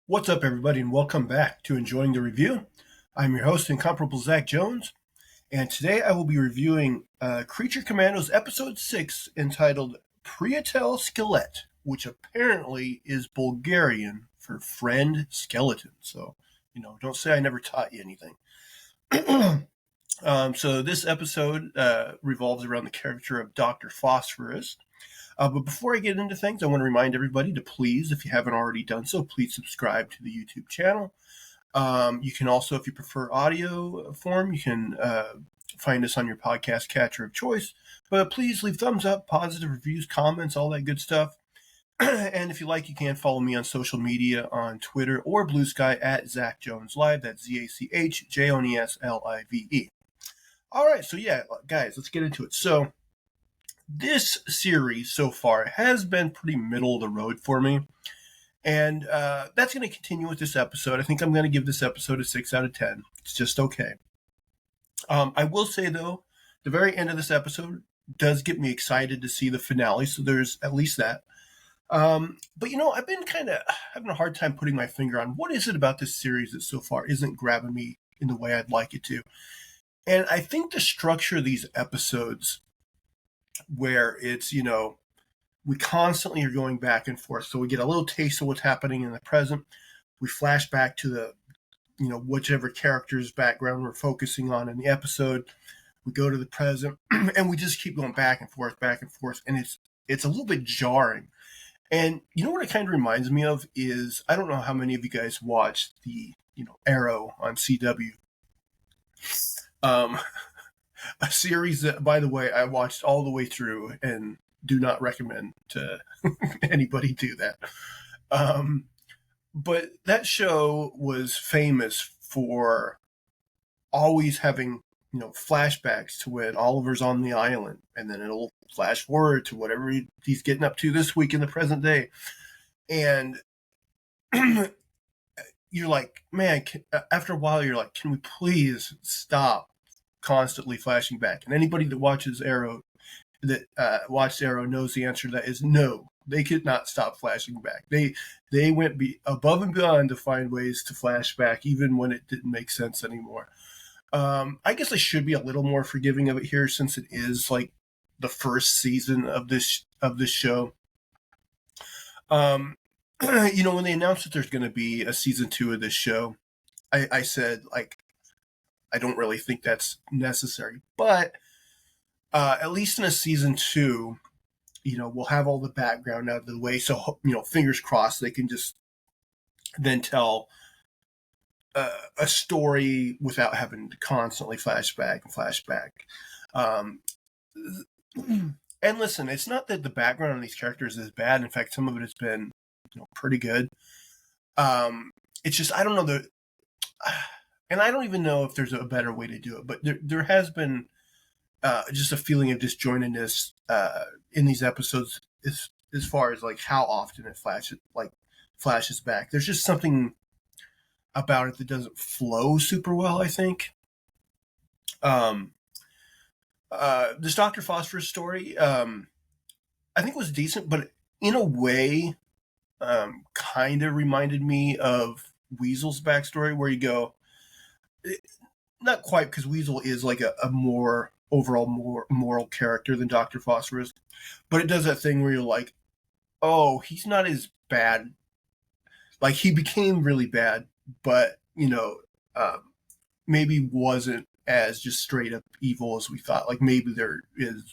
What's up, everybody, and welcome back to Enjoying the Review. I'm your host, Incomparable Zach Jones, and today I will be reviewing Creature Commandos Episode 6 entitled Priatel Skelet, which apparently is Bulgarian for friend skeleton. So, don't say I never taught you anything. So this episode revolves around the character of Dr. Phosphorus. But before I get into things, I want to remind everybody to please, if you haven't already done so, please subscribe to the YouTube channel. You can also, if you prefer audio form, you can find us on your podcast catcher of choice. But please leave thumbs up, positive reviews, comments, all that good stuff. And if you like, you can follow me on social media on Twitter or Blue Sky at Zach Jones Live. That's ZachJonesLive. All right, so yeah, guys, let's get into it. So this series so far has been pretty middle of the road for me. And that's going to continue with this episode. I think I'm going to give this episode a 6 out of 10. It's just okay. I will say, though, the very end of this episode does get me excited to see the finale. So there's at least that. But, I've been kind of having a hard time putting my finger on what is it about this series that so far isn't grabbing me in the way I'd like it to. And I think the structure of these episodes where it's, we constantly are going back and forth. So we get a little taste of what's happening in the present. We flash back to the, whichever character's background we're focusing on in the episode. We go to the present and we just keep going back and forth. And it's a little bit jarring. And you know what it kind of reminds me of is, I don't know how many of you guys watched the, Arrow on CW. A series that, by the way, I watched all the way through and do not recommend to anybody do that. But that show was famous for always having, flashbacks to when Oliver's on the island, and then it'll flash forward to whatever he's getting up to this week in the present day. And you're like, man, after a while, you're like, can we please stop constantly flashing back? And anybody that watches Arrow, watched Arrow, knows the answer to that is no. They could not stop flashing back. They went above and beyond to find ways to flash back, even when it didn't make sense anymore. I guess I should be a little more forgiving of it here, since it is like the first season of this show. When they announced that there's going to be a season 2 of this show, I said, like, I don't really think that's necessary. But at least in a season 2, we'll have all the background out of the way. So, fingers crossed, they can just then tell a story without having to constantly flash back. And listen, it's not that the background on these characters is bad. In fact, some of it has been, pretty good. It's just, I don't know, and I don't even know if there's a better way to do it, but there has been just a feeling of disjointedness in these episodes as far as like how often it flashes back. There's just something about it that doesn't flow super well, I think. This Dr. Phosphorus story, I think was decent, but in a way, kind of reminded me of Weasel's backstory, where you go, not quite, because Weasel is like a more overall more moral character than Dr. Phosphorus, but it does that thing where you're like, oh, he's not as bad. Like, he became really bad, but maybe wasn't as just straight up evil as we thought. Like, maybe there is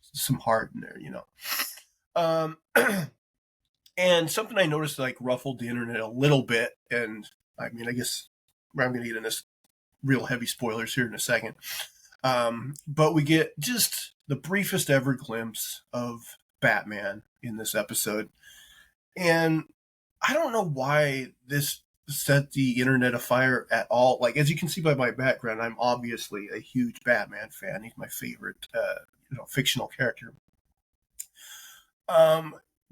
some heart in there, And something I noticed like ruffled the internet a little bit, and I mean, I guess I'm going to get into real heavy spoilers here in a second. But we get just the briefest ever glimpse of Batman in this episode. And I don't know why this set the internet afire at all. Like, as you can see by my background, I'm obviously a huge Batman fan. He's my favorite, fictional character.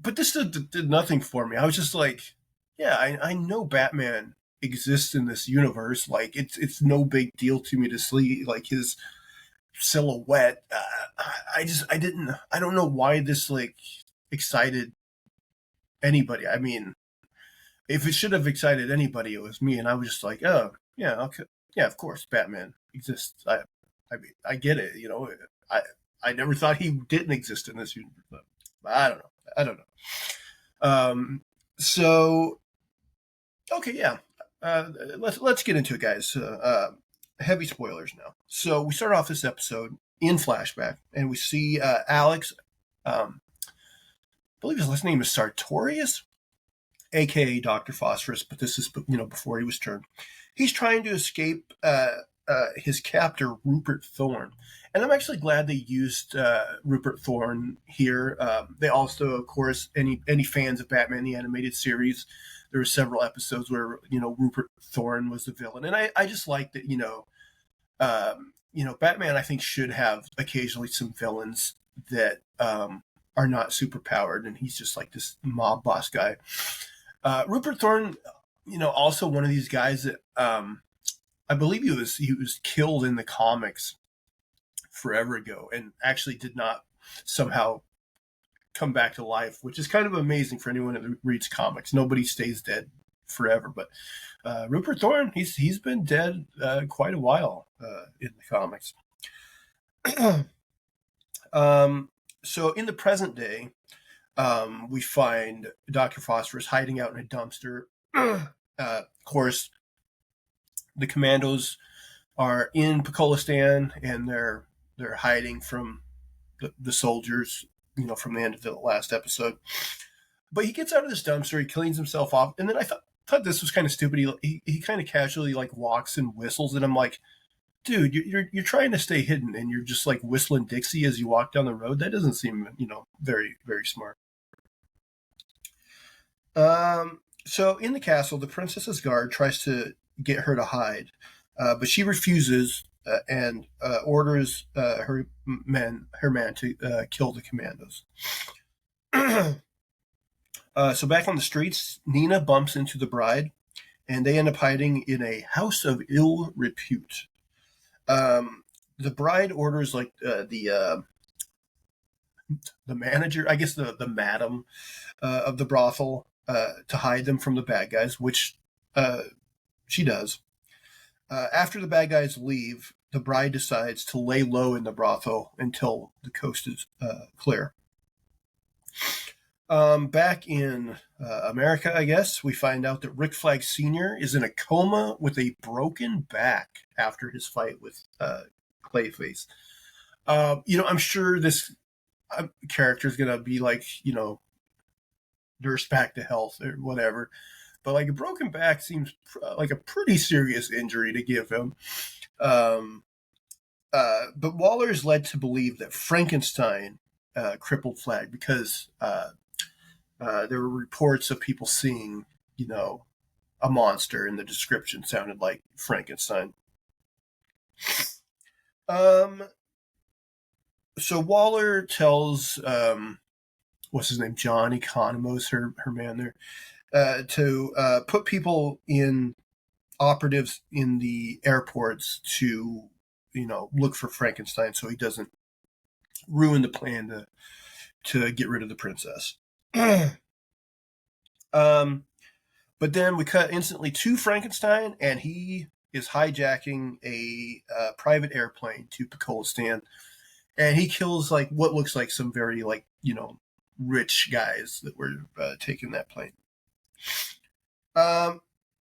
But this did nothing for me. I was just like, yeah, I know Batman exists in this universe. Like, it's no big deal to me to see like his silhouette. I don't know why this like excited anybody. I mean, if it should have excited anybody, it was me, and I was just like, oh yeah, okay, yeah, of course, Batman exists. I mean, I get it. I I never thought he didn't exist in this universe, but I don't know. I don't know. So okay, yeah. Let's get into it, guys. Heavy spoilers now. So we start off this episode in flashback, and we see Alex. I believe his last name is Sartorius, aka Dr. Phosphorus, but this is before he was turned. He's trying to escape his captor Rupert Thorne, and I'm actually glad they used Rupert Thorne here. They also, of course, any fans of Batman the Animated Series, there were several episodes where Rupert Thorne was the villain, and I just like that Batman I think should have occasionally some villains that are not super powered, and he's just like this mob boss guy. Rupert Thorne, also one of these guys that I believe he was killed in the comics forever ago, and actually did not somehow come back to life, which is kind of amazing for anyone that reads comics. Nobody stays dead forever, but Rupert Thorne, he's been dead quite a while in the comics. So in the present day, we find Dr. Phosphorus hiding out in a dumpster. Of course, the Commandos are in Bakalova, and they're hiding from the soldiers, from the end of the last episode. But he gets out of this dumpster, he cleans himself off, and then I thought this was kind of stupid. He kind of casually like walks and whistles, and I'm like, dude, you're trying to stay hidden, and you're just like whistling Dixie as you walk down the road. That doesn't seem very very smart. So in the castle, the princess's guard tries to get her to hide, but she refuses and orders her man to kill the Commandos. So back on the streets, Nina bumps into the bride, and they end up hiding in a house of ill repute. The bride orders like the manager, I guess the madam of the brothel, to hide them from the bad guys, which she does. After the bad guys leave, the bride decides to lay low in the brothel until the coast is clear. Back in America, I guess, we find out that Rick Flag Sr. is in a coma with a broken back after his fight with Clayface. I'm sure this character is going to be like, nursed back to health or whatever. But like a broken back seems like a pretty serious injury to give him. But Waller is led to believe that Frankenstein crippled Flag because there were reports of people seeing, a monster, and the description sounded like Frankenstein. So Waller tells, what's his name, John Economos, her man there, to put people in operatives in the airports to, look for Frankenstein so he doesn't ruin the plan to get rid of the princess. But then we cut instantly to Frankenstein, and he is hijacking a private airplane to Bakalova, and he kills like what looks like some very rich guys that were taking that plane.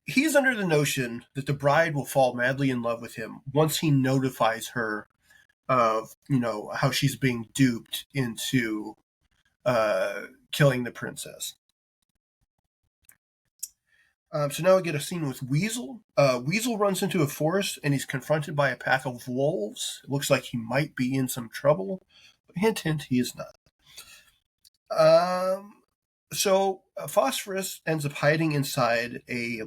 He's under the notion that the bride will fall madly in love with him once he notifies her of how she's being duped into killing the princess. So now we get a scene with Weasel. Weasel runs into a forest, and he's confronted by a pack of wolves. It looks like he might be in some trouble, but hint, hint, he is not. So Phosphorus ends up hiding inside a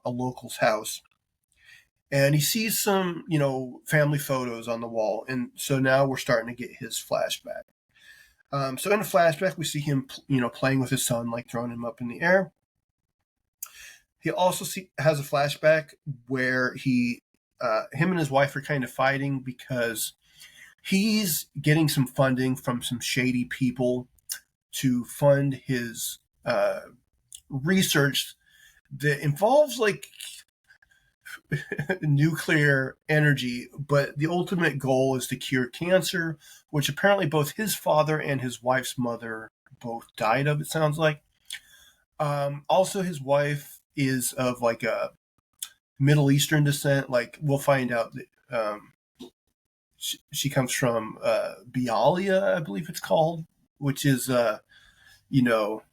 local's house, and he sees some family photos on the wall, and so now we're starting to get his flashback. So in a flashback, we see him playing with his son, like throwing him up in the air. He also has a flashback where him and his wife are kind of fighting because he's getting some funding from some shady people to fund his research that involves like nuclear energy, but the ultimate goal is to cure cancer, which apparently both his father and his wife's mother both died of, it sounds like. Also, his wife is of like a Middle Eastern descent. Like, we'll find out that she comes from Bialia, I believe it's called, which is, you know,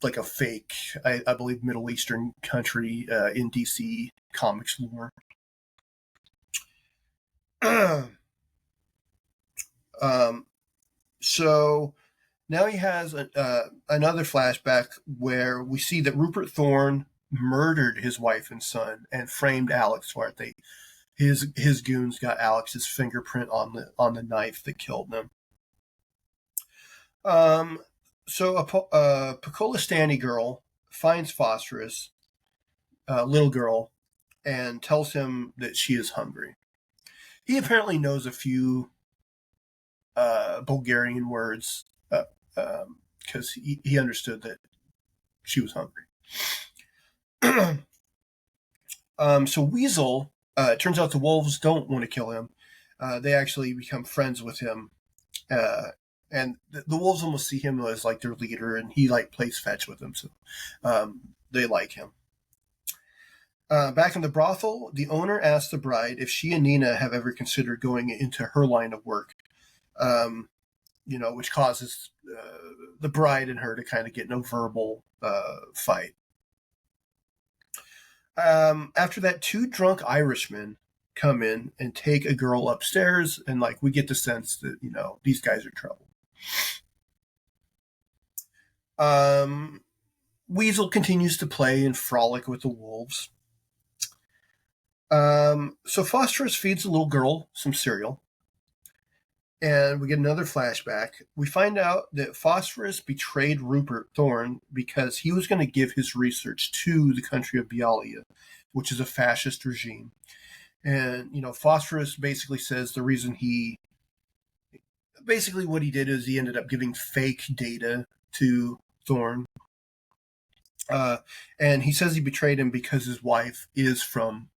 like a fake, I believe, Middle Eastern country in DC Comics lore. So now he has another flashback where we see that Rupert Thorne murdered his wife and son and framed Alex for it. His goons got Alex's fingerprint on the knife that killed them. So a Pakolistani girl finds Phosphorus, a little girl, and tells him that she is hungry. He apparently knows a few Bulgarian words because he understood that she was hungry. So Weasel, it turns out the wolves don't want to kill him. They actually become friends with him. And the wolves almost see him as like their leader, and he like plays fetch with them, so they like him. Back in the brothel, the owner asks the bride if she and Nina have ever considered going into her line of work, which causes the bride and her to kind of get in a verbal fight. After that, two drunk Irishmen come in and take a girl upstairs, and like we get the sense that these guys are trouble. Weasel continues to play and frolic with the wolves. So Phosphorus feeds the little girl some cereal, and we get another flashback. We find out that Phosphorus betrayed Rupert Thorne because he was going to give his research to the country of Bialia, which is a fascist regime. And, Phosphorus basically says the reason what he did is he ended up giving fake data to Thorne. And he says he betrayed him because his wife is from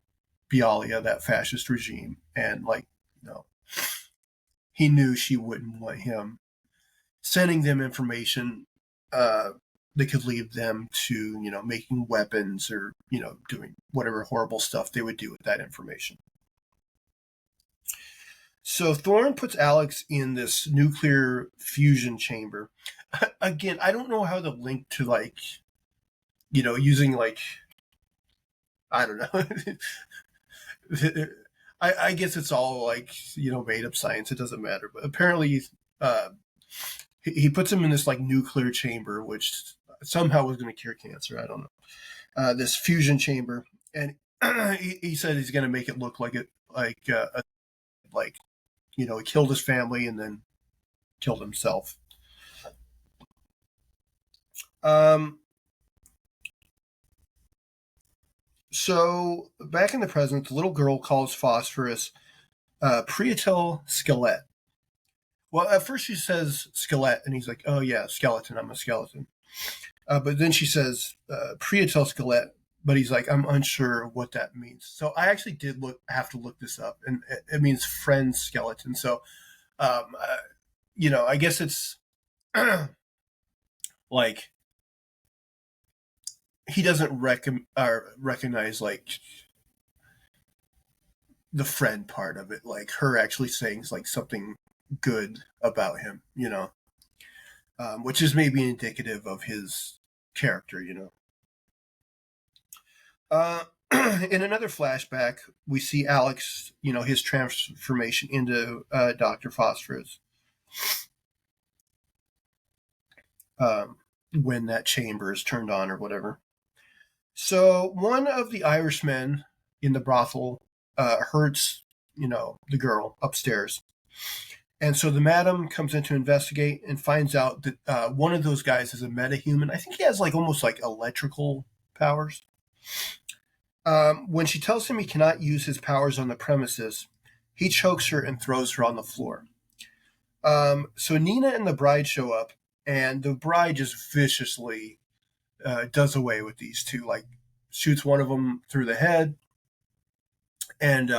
Bialia, that fascist regime. And, he knew she wouldn't want him sending them information that could lead them to, making weapons or, doing whatever horrible stuff they would do with that information. So Thorne puts Alex in this nuclear fusion chamber. Again, I don't know how to link to using I don't know. I guess it's all made up science. It doesn't matter. But apparently he puts him in this nuclear chamber, which somehow was going to cure cancer. I don't know. This fusion chamber. And he said he's going to make it look like he killed his family and then killed himself. So back in the present, the little girl calls Phosphorus Priatel Skelet. Well, at first she says skelet, and he's like, "Oh yeah, skeleton. I'm a skeleton." But then she says Priatel Skelet, but he's like, "I'm unsure what that means." So I actually did have to look this up, and it means friend skeleton. So, I guess it's he doesn't recognize the friend part of it, her actually saying something good about him, which is maybe indicative of his character, In another flashback, we see Alex, his transformation into Dr. Phosphorus. When that chamber is turned on or whatever. So one of the Irishmen in the brothel hurts, the girl upstairs. And so the madam comes in to investigate and finds out that one of those guys is a metahuman. I think he has almost electrical powers. When she tells him he cannot use his powers on the premises, he chokes her and throws her on the floor. So Nina and the bride show up, and the bride just viciously does away with these two. Like, shoots one of them through the head, and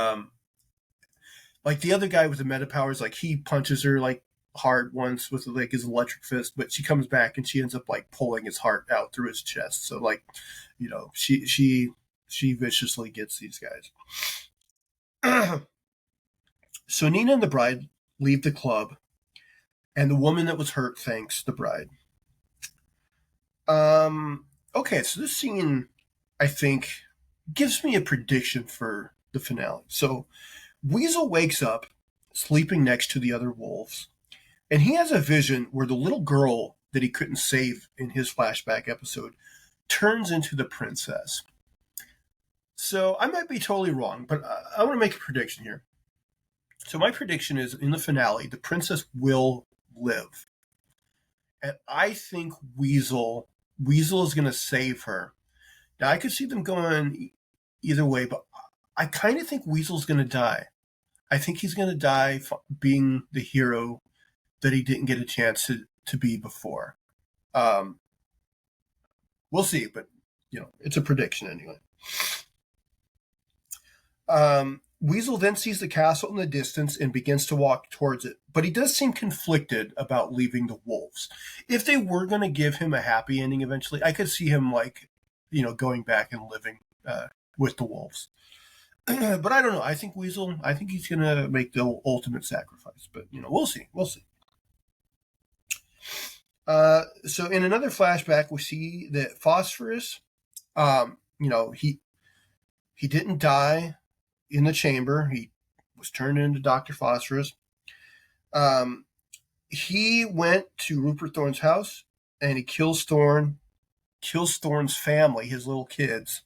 like the other guy with the meta powers, like he punches her like hard once with like his electric fist, but she comes back and she ends up like pulling his heart out through his chest. So like, she viciously gets these guys. So Nina and the bride leave the club, and the woman that was hurt thanks the bride. Okay, so this scene, I think, gives me a prediction for the finale. So Weasel wakes up, sleeping next to the other wolves, and he has a vision where the little girl that he couldn't save in his flashback episode turns into the princess. So I might be totally wrong, but I want to make a prediction here. So my prediction is, in the finale, the princess will live. And I think Weasel is going to save her. Now, I could see them going either way, but I kind of think Weasel's going to die. I think he's going to die being the hero that he didn't get a chance to be before. We'll see, but, it's a prediction anyway. Weasel then sees the castle in the distance and begins to walk towards it, but he does seem conflicted about leaving the wolves. If they were going to give him a happy ending eventually, I could see him going back and living with the wolves. But I don't know. I think he's going to make the ultimate sacrifice, but we'll see. So in another flashback, we see that Phosphorus, he didn't die in the chamber. He was turned into Dr. Phosphorus. He went to Rupert Thorne's house and he kills Thorne's family, his little kids.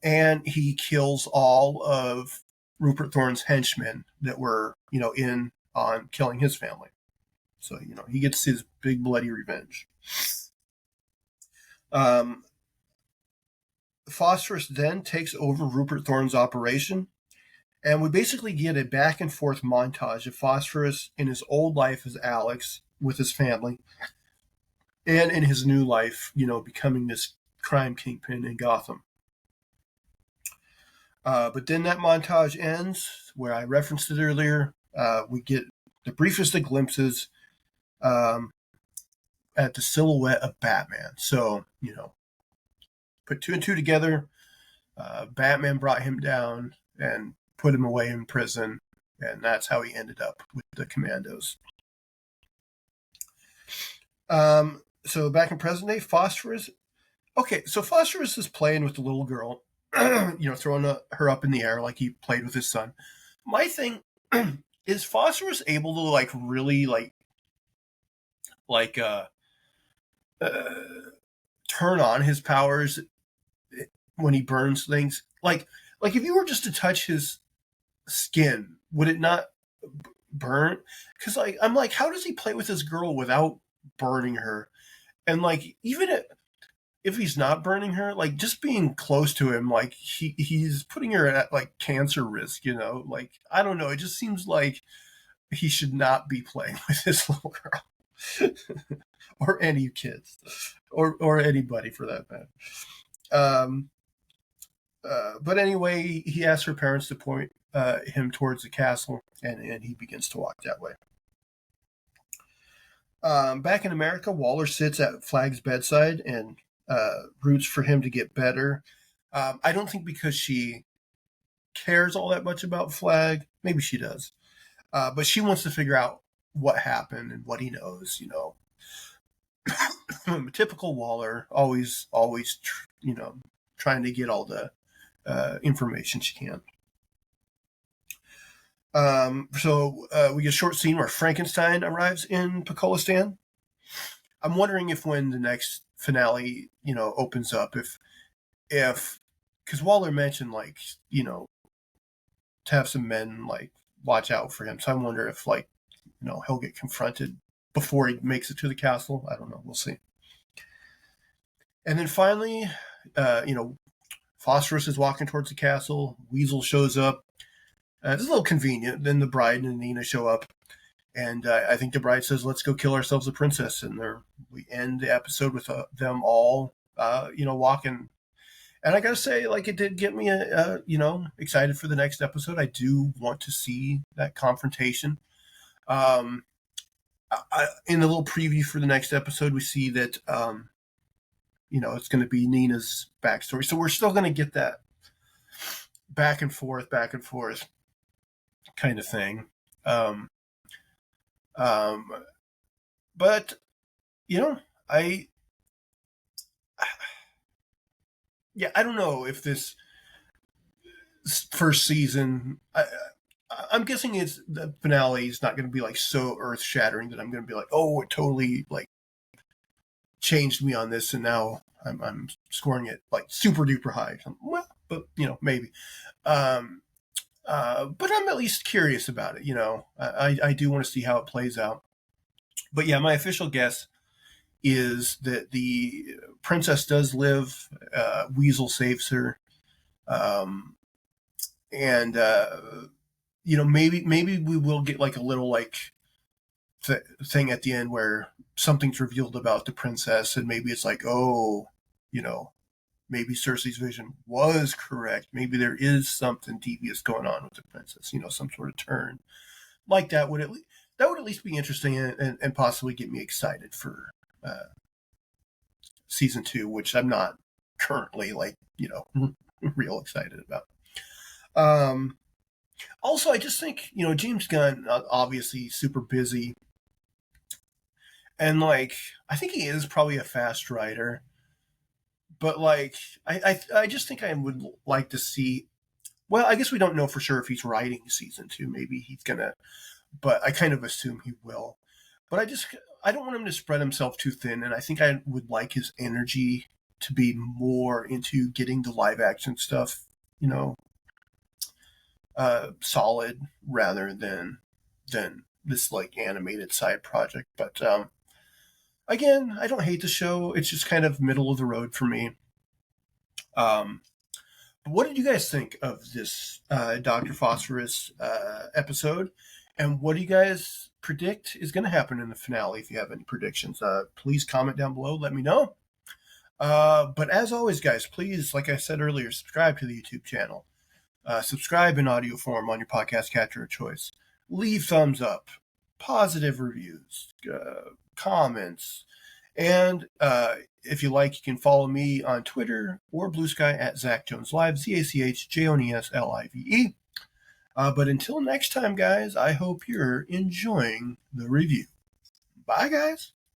And he kills all of Rupert Thorne's henchmen that were, in on killing his family. So, he gets his big bloody revenge. Phosphorus then takes over Rupert Thorne's operation, and we basically get a back and forth montage of Phosphorus in his old life as Alex with his family, and in his new life, becoming this crime kingpin in Gotham. But then that montage ends, where I referenced it earlier. We get the briefest of glimpses at the silhouette of Batman. So, put two and two together. Batman brought him down and put him away in prison, and that's how he ended up with the Commandos. So back in present day, Phosphorus. Okay, so Phosphorus is playing with the little girl, throwing her up in the air like he played with his son. My thing is, Phosphorus able to really turn on his powers when he burns things. Like if you were just to touch his skin, would it not burn? Because I'm like, how does he play with this girl without burning her? And even if he's not burning her, just being close to him, he's putting her at cancer risk. I don't know. It just seems like he should not be playing with this little girl. Or any kids, or anybody for that matter. But anyway, he asks her parents to point him towards the castle, and he begins to walk that way. Back in America, Waller sits at Flag's bedside and roots for him to get better. I don't think because she cares all that much about Flag. Maybe she does. But she wants to figure out what happened and what he knows, Typical Waller, always, trying to get all the information she can. So we get a short scene where Frankenstein arrives in Pakistan. I'm wondering if when the next finale, opens up, if because Waller mentioned to have some men watch out for him. So I wonder if he'll get confronted before he makes it to the castle. I don't know. We'll see. And then finally, Phosphorus is walking towards the castle. Weasel shows up. It's a little convenient. Then the bride and Nina show up. And I think the bride says, "Let's go kill ourselves a princess." And we end the episode with them all, walking. And I gotta say, like, it did get me, excited for the next episode. I do want to see that confrontation. Um, in the little preview for the next episode, we see that, it's going to be Nina's backstory. So we're still going to get that back and forth kind of thing. But, I don't know if this first season, I'm guessing the finale is not going to be like so earth shattering that I'm going to be like, oh, it totally like changed me on this, and now I'm scoring it like super duper high. Well, but maybe. But I'm at least curious about it. I do want to see how it plays out. But yeah, my official guess is that the princess does live. Weasel saves her, and maybe we will get like a little like thing at the end where something's revealed about the princess, and maybe it's like, oh, maybe Cersei's vision was correct. Maybe there is something devious going on with the princess. Some sort of turn like that would at least be interesting and possibly get me excited for season 2, which I'm not currently like real excited about. Also, I just think James Gunn, obviously super busy, and like I think he is probably a fast writer, but like I just think I would like to see. Well, I guess we don't know for sure if he's writing season 2. Maybe he's gonna, but I kind of assume he will. But I don't want him to spread himself too thin, and I think I would like his energy to be more into getting the live action stuff, solid rather than this like animated side project. But again, I don't hate the show. It's just kind of middle of the road for me. What did you guys think of this Dr. Phosphorus episode? And what do you guys predict is going to happen in the finale? If you have any predictions, please comment down below. Let me know. But as always, guys, please, like I said earlier, subscribe to the YouTube channel. Subscribe in audio form on your podcast catcher of choice. Leave thumbs up, positive reviews, comments, and if you like, you can follow me on Twitter or Blue Sky at Zach Jones Live, ZachJonesLive. But until next time, guys, I hope you're enjoying the review. Bye, guys.